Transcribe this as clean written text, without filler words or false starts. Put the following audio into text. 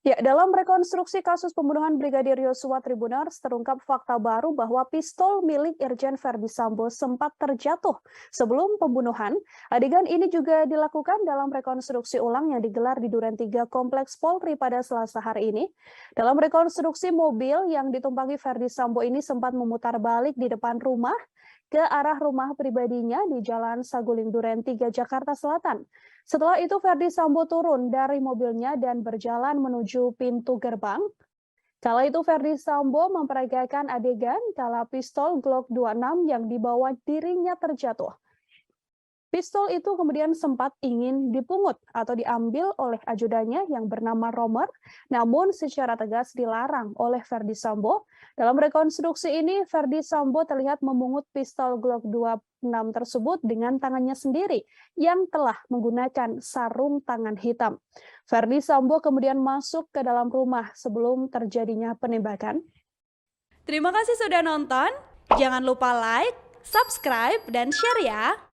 Ya, dalam rekonstruksi kasus pembunuhan Brigadir Yosua Tribuners, terungkap fakta baru bahwa pistol milik Irjen Verdi Sambo sempat terjatuh sebelum pembunuhan. Adegan ini juga dilakukan dalam rekonstruksi ulang yang digelar di Duren 3 Kompleks Polri pada Selasa hari ini. Dalam rekonstruksi, mobil yang ditumpangi Verdi Sambo ini sempat memutar balik di depan rumah ke arah rumah pribadinya di Jalan Saguling Duren 3 Jakarta Selatan. Setelah itu Verdi Sambo turun dari mobilnya dan berjalan menuju pintu gerbang. Kala itu Verdi Sambo memperagakan adegan kala pistol Glock 26 yang dibawa dirinya terjatuh. Pistol itu kemudian sempat ingin dipungut atau diambil oleh ajudannya yang bernama Romer, namun secara tegas dilarang oleh Verdi Sambo. Dalam rekonstruksi ini, Verdi Sambo terlihat memungut pistol Glock 26 tersebut dengan tangannya sendiri yang telah menggunakan sarung tangan hitam. Verdi Sambo kemudian masuk ke dalam rumah sebelum terjadinya penembakan. Terima kasih sudah nonton. Jangan lupa like, subscribe, dan share ya.